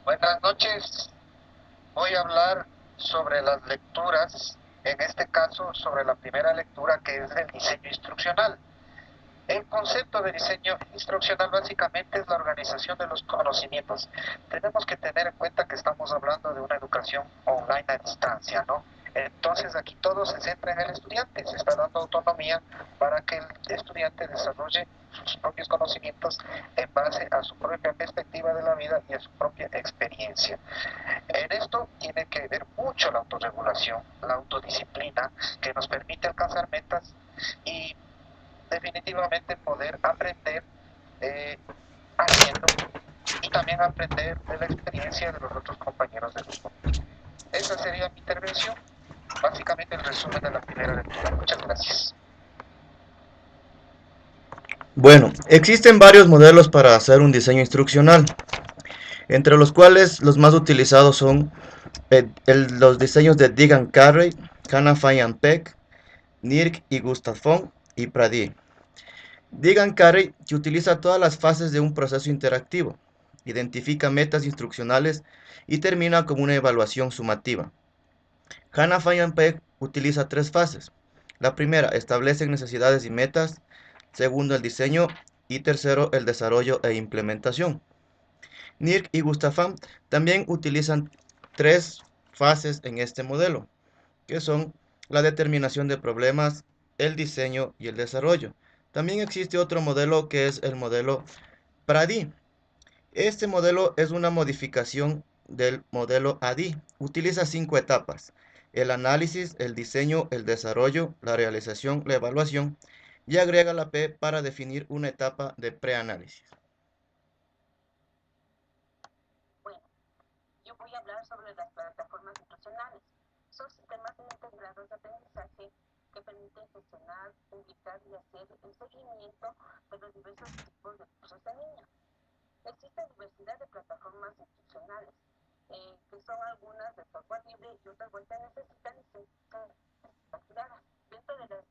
Buenas noches. Voy a hablar sobre las lecturas, en este caso sobre la primera lectura que es el diseño instruccional. El concepto de diseño instruccional básicamente es la organización de los conocimientos. Tenemos que tener en cuenta que estamos hablando de una educación online a distancia, ¿no? Entonces aquí todo se centra en el estudiante, se está dando autonomía para que el estudiante desarrolle sus propios conocimientos en base a su propia perspectiva de la vida y a su propia experiencia. En esto tiene que ver mucho la autorregulación, la autodisciplina, que nos permite alcanzar metas y definitivamente poder aprender eh, haciendo y también aprender de la experiencia de los otros compañeros de grupo. Esa sería mi intervención, básicamente el resumen de la primera lectura. Muchas gracias. Bueno, existen varios modelos para hacer un diseño instruccional, entre los cuales los más utilizados son los diseños de Digan Carrey, Hannah Peck, Nirk y Gustafson y Pradie. Digan Carrey que utiliza todas las fases de un proceso interactivo, identifica metas instruccionales y termina con una evaluación sumativa. Hannah Peck utiliza tres fases. La primera, establece necesidades y metas. Segundo, el diseño. Y tercero, el desarrollo e implementación. Nirk y Gustafan también utilizan tres fases en este modelo, que son la determinación de problemas, el diseño y el desarrollo. También existe otro modelo que es el modelo PRADI. Este modelo es una modificación del modelo ADI. Utiliza cinco etapas: el análisis, el diseño, el desarrollo, la realización, la evaluación, y agrega la P para definir una etapa de preanálisis. Bueno, yo voy a hablar sobre las plataformas institucionales. Son sistemas integrados de aprendizaje que permiten gestionar, publicar y hacer el seguimiento de los diversos tipos de cursos de niños. Existe diversidad de plataformas institucionales, que son algunas de software libre y otras vueltas necesitan licencias saturadas. Dentro de las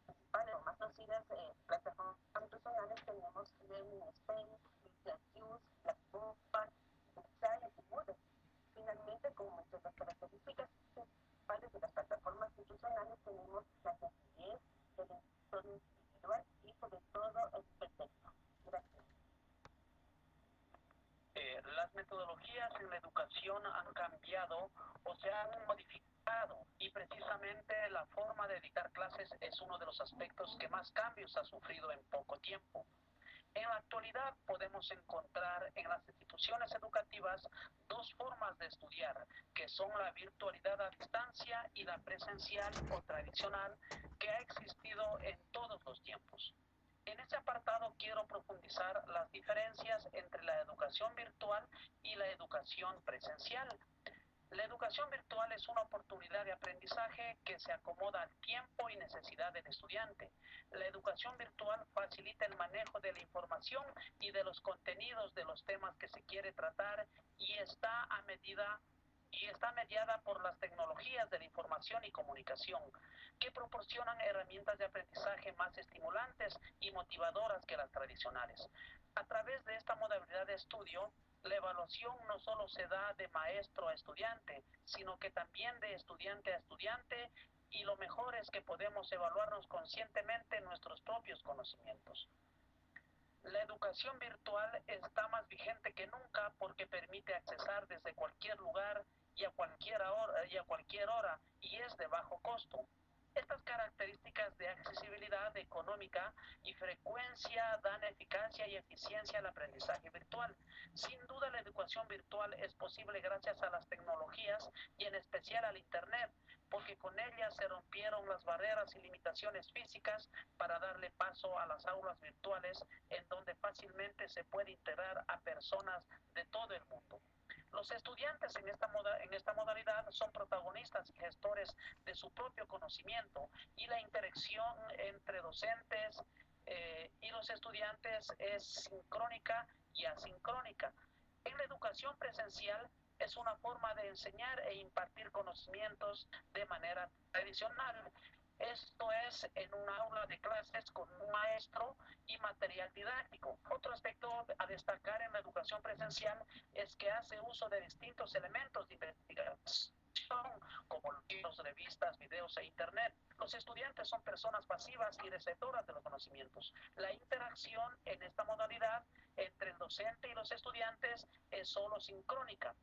principales o más conocidas plataformas institucionales tenemos Learning Spain, Blackviews, Blackboard, Science y Moodle. Finalmente, como muchas de las características principales de las plataformas institucionales, tenemos la sencillez, el entorno individual y sobre todo el perfecto. Gracias. Las metodologías en la educación han cambiado o se han modificado y precisamente la forma de dictar clases es uno de los aspectos que más cambios ha sufrido en poco tiempo. En la actualidad podemos encontrar en las instituciones educativas dos formas de estudiar, que son la virtualidad a distancia y la presencial o tradicional, que ha existido en todos los tiempos. En este apartado quiero profundizar las diferencias entre la educación virtual y la educación presencial. La educación virtual es una oportunidad de aprendizaje que se acomoda al tiempo y necesidad del estudiante. La educación virtual facilita el manejo de la información y de los contenidos de los temas que se quiere tratar y está mediada por las tecnologías de la información y comunicación, que proporcionan herramientas de aprendizaje más estimulantes y motivadoras que las tradicionales. A través de esta modalidad de estudio, la evaluación no solo se da de maestro a estudiante, sino que también de estudiante a estudiante, y lo mejor es que podemos evaluarnos conscientemente nuestros propios conocimientos. La educación virtual está más vigente que nunca porque permite accesar desde cualquier lugar y a cualquier hora y es de bajo costo. Estas características de accesibilidad económica y frecuencia dan eficacia y eficiencia al aprendizaje virtual. Sin duda, la educación virtual es posible gracias a las tecnologías y en especial al Internet, porque con ellas se rompieron las barreras y limitaciones físicas para darle paso a las aulas virtuales en donde fácilmente se puede integrar a personas de todo el mundo. Los estudiantes en esta modalidad son protagonistas y gestores de su propio conocimiento, y la interacción entre docentes y los estudiantes es sincrónica y asincrónica. En la educación presencial es una forma de enseñar e impartir conocimientos de manera tradicional. Esto es en un aula de clases con un maestro y material didáctico. Otro aspecto a destacar en la educación presencial es que hace uso uso de distintos elementos de investigación, como libros, revistas, videos e internet. Los estudiantes son personas pasivas y receptoras de los conocimientos. La interacción en esta modalidad entre el docente y los estudiantes es solo sincrónica.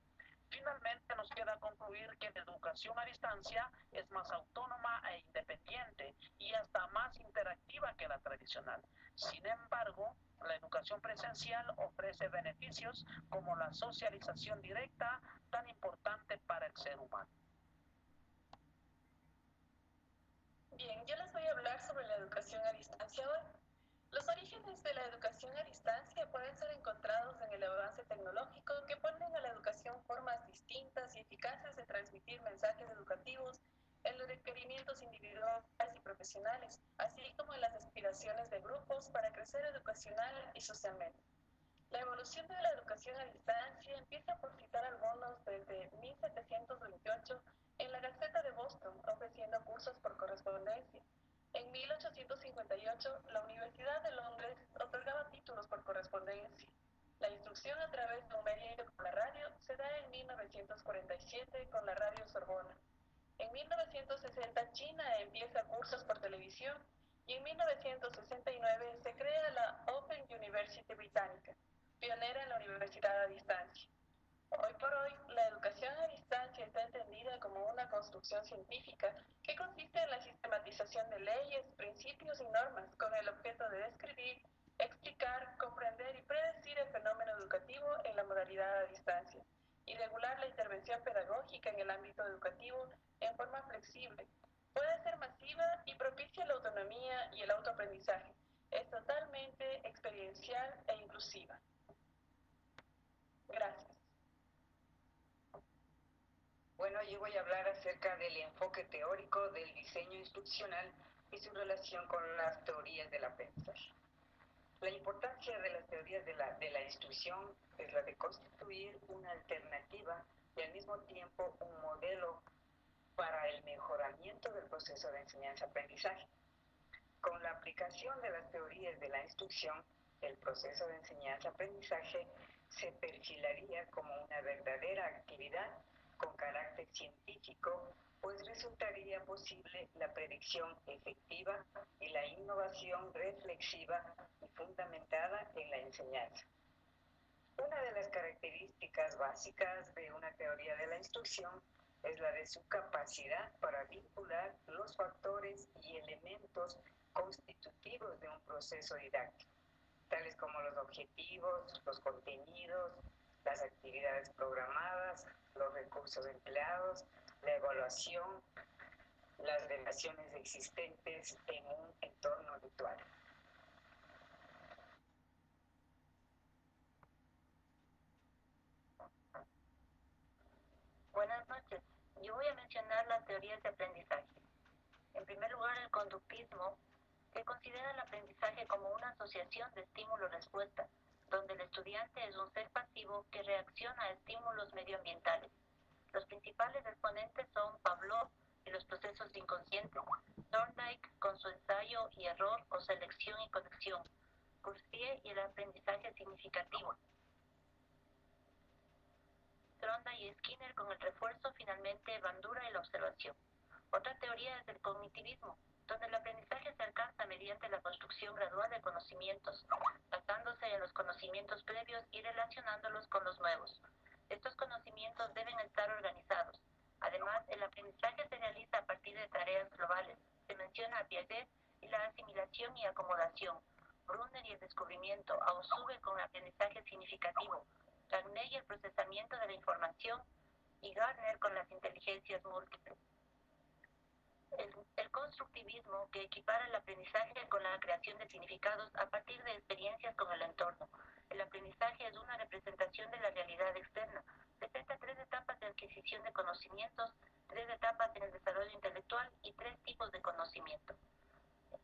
Finalmente, nos queda concluir que la educación a distancia es más autónoma e independiente y hasta más interactiva que la tradicional. Sin embargo, la educación presencial ofrece beneficios como la socialización directa, tan importante para el ser humano. Bien, yo les voy a hablar sobre la educación a distancia hoy. Los orígenes de la educación a distancia pueden ser encontrados en el avance tecnológico que ponen a la educación formas distintas y eficaces de transmitir mensajes educativos en los requerimientos individuales y profesionales, así como en las aspiraciones de grupos para crecer educacional y socialmente. La evolución de la educación a distancia empieza por citar algunos desde 1728 en la Gaceta de Boston, ofreciendo cursos por correspondencia. En 1858, la Universidad de Londres otorgaba títulos por correspondencia. La instrucción a través de un medio como la radio se da en 1947 con la Radio Sorbona. En 1960, China empieza cursos por televisión y en 1969 se crea la Open University Británica, pionera en la universidad a distancia. Hoy por hoy, la educación a distancia está entendida como una construcción científica que consiste en la sistematización de leyes, principios y normas con el objeto de describir, explicar, comprender y predecir el fenómeno educativo en la modalidad a distancia y regular la intervención pedagógica en el ámbito educativo en forma flexible. Puede ser masiva y propicia la autonomía y el autoaprendizaje. Es totalmente experiencial e inclusiva. Gracias. Bueno, yo voy a hablar acerca del enfoque teórico del diseño instruccional y su relación con las teorías del aprendizaje. La importancia de las teorías de la instrucción es la de constituir una alternativa y al mismo tiempo un modelo para el mejoramiento del proceso de enseñanza-aprendizaje. Con la aplicación de las teorías de la instrucción, el proceso de enseñanza-aprendizaje se perfilaría como una verdadera actividad con carácter científico, pues resultaría posible la predicción efectiva y la innovación reflexiva y fundamentada en la enseñanza. Una de las características básicas de una teoría de la instrucción es la de su capacidad para vincular los factores y elementos constitutivos de un proceso didáctico, tales como los objetivos, los contenidos, las actividades programadas, los recursos empleados, la evaluación, las relaciones existentes en un entorno virtual. Buenas noches. Yo voy a mencionar las teorías de aprendizaje. En primer lugar, el conductismo, que considera el aprendizaje como una asociación de estímulo-respuesta, donde el estudiante es un ser pasivo que reacciona a estímulos medioambientales. Los principales exponentes son Pavlov y los procesos inconscientes, Thorndike con su ensayo y error o selección y conexión, Kurstie y el aprendizaje significativo, Trondheim y Skinner con el refuerzo, finalmente Bandura y la observación. Otra teoría es el cognitivismo, donde el aprendizaje se alcanza mediante la construcción gradual de conocimientos, basándose en los conocimientos previos y relacionándolos con los nuevos. Estos conocimientos deben estar organizados. Además, el aprendizaje se realiza a partir de tareas globales. Se menciona a Piaget y la asimilación y acomodación, Brunner y el descubrimiento, Ausubel con el aprendizaje significativo, Gagné y el procesamiento de la información y Gardner con las inteligencias múltiples. El constructivismo, que equipara el aprendizaje con la creación de significados a partir de experiencias con el entorno. El aprendizaje es una representación de la realidad externa. Presenta 3 etapas de adquisición de conocimientos, 3 etapas en el desarrollo intelectual y 3 tipos de conocimiento.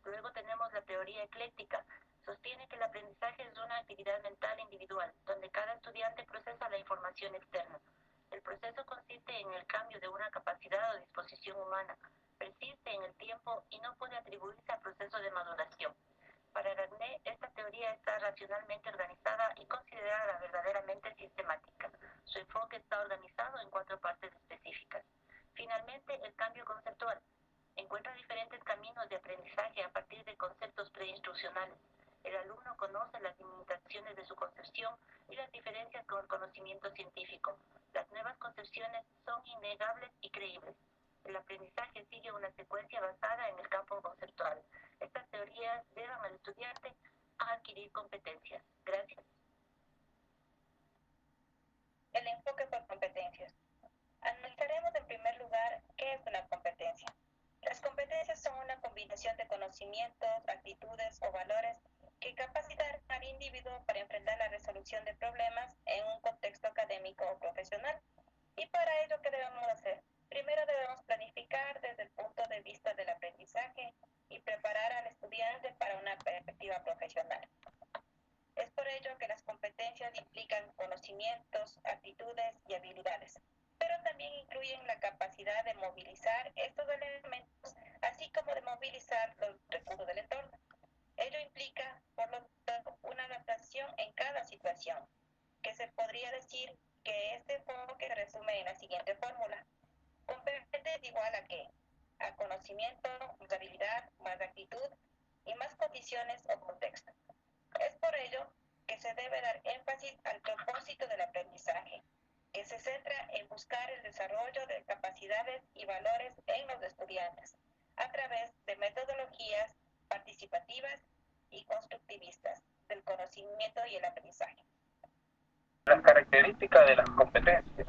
Luego tenemos la teoría ecléctica. Sostiene que el aprendizaje es una actividad mental individual, donde cada estudiante procesa la información externa. El proceso consiste en el cambio de una capacidad o disposición humana, persiste en el tiempo y no puede atribuirse al proceso de maduración. Para Gagné, esta teoría está racionalmente organizada y considerada verdaderamente sistemática. Su enfoque está organizado en 4 partes específicas. Finalmente, el cambio conceptual. Encuentra diferentes caminos de aprendizaje a partir de conceptos preinstruccionales. El alumno conoce las limitaciones de su concepción y las diferencias con el conocimiento científico. Las nuevas concepciones son innegables y creíbles. El aprendizaje sigue una secuencia basada en el campo conceptual. Estas teorías llevan al estudiante a adquirir competencias. Gracias. El enfoque por competencias. Analizaremos en primer lugar qué es una competencia. Las competencias son una combinación de conocimientos, actitudes o valores que capacitan al individuo para enfrentar la resolución de problemas en un contexto académico o profesional. ¿Y para ello qué debemos hacer? Primero debemos planificar desde el punto de vista del aprendizaje y preparar al estudiante para una perspectiva profesional. Es por ello que las competencias implican conocimientos, actitudes y habilidades, pero también incluyen la capacidad de movilizar estos elementos, así como de movilizar los recursos del entorno. Ello implica, por lo tanto, una adaptación en cada situación, que se podría decir que este enfoque se resume en la siguiente fórmula. Competencia es igual a ¿qué? A conocimiento, más habilidad, más actitud y más condiciones o contexto. Es por ello que se debe dar énfasis al propósito del aprendizaje, que se centra en buscar el desarrollo de capacidades y valores en los estudiantes, a través de metodologías participativas y constructivistas del conocimiento y el aprendizaje. Las características de las competencias.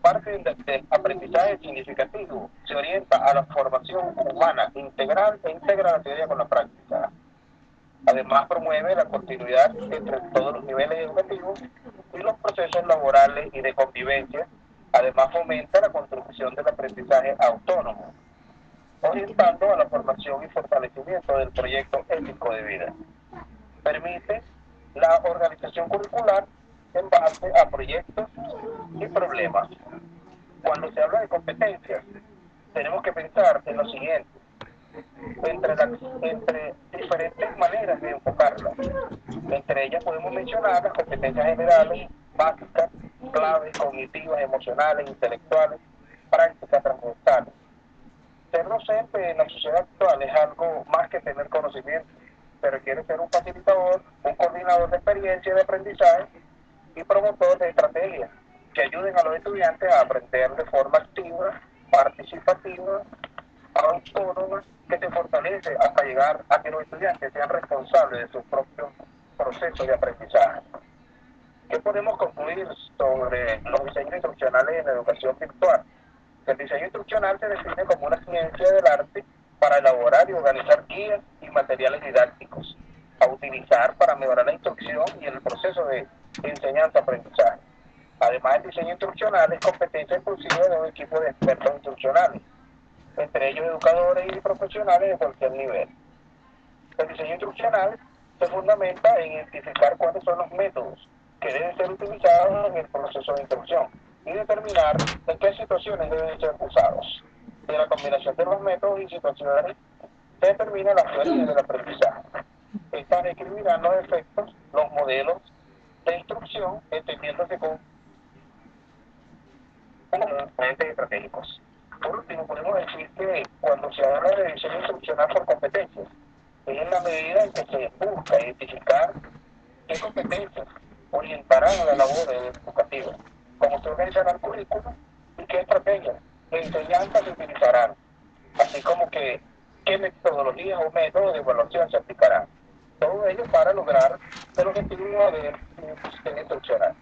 Parte del aprendizaje significativo se orienta a la formación humana integral e integra la teoría con la práctica. Además, promueve la continuidad entre todos los niveles educativos y los procesos laborales y de convivencia. Además, fomenta la construcción del aprendizaje autónomo, orientando a la formación y fortalecimiento del proyecto ético de vida. Permite la organización curricular en base a proyectos y problemas. Cuando se habla de competencias, tenemos que pensar en lo siguiente: entre diferentes maneras de enfocarlas. Entre ellas podemos mencionar las competencias generales, básicas, claves, cognitivas, emocionales, intelectuales, prácticas, transversales. Ser docente en la sociedad actual es algo más que tener conocimiento. Se requiere ser un facilitador, un coordinador de experiencia y de aprendizaje y promotor de estrategias que ayuden a los estudiantes a aprender de forma activa, participativa, autónoma, que te fortalece hasta llegar a que los estudiantes sean responsables de sus propios procesos de aprendizaje. ¿Qué podemos concluir sobre los diseños instruccionales en la educación virtual? El diseño instruccional se define como una ciencia del arte para elaborar y organizar guías y materiales didácticos a utilizar para mejorar la instrucción y el proceso de enseñanza-aprendizaje. Además, el diseño instruccional es competencia exclusiva de un equipo de expertos instruccionales, entre ellos educadores y profesionales de cualquier nivel. El diseño instruccional se fundamenta en identificar cuáles son los métodos que deben ser utilizados en el proceso de instrucción y determinar en qué situaciones deben ser usados. De la combinación de los métodos y situaciones se determina la teoría del aprendizaje. Estas describirán los efectos, los modelos de instrucción, entendiéndose como componentes estratégicos. Por último, podemos decir que cuando se habla de diseño instruccional por competencias, es en la medida en que se busca identificar qué competencias orientarán a la labor educativa, cómo se organizará el currículo y qué estrategias de enseñanza se utilizarán, así como que qué metodologías o métodos de evaluación se aplicarán. Todo ello para lograr el objetivo del sistema instruccional.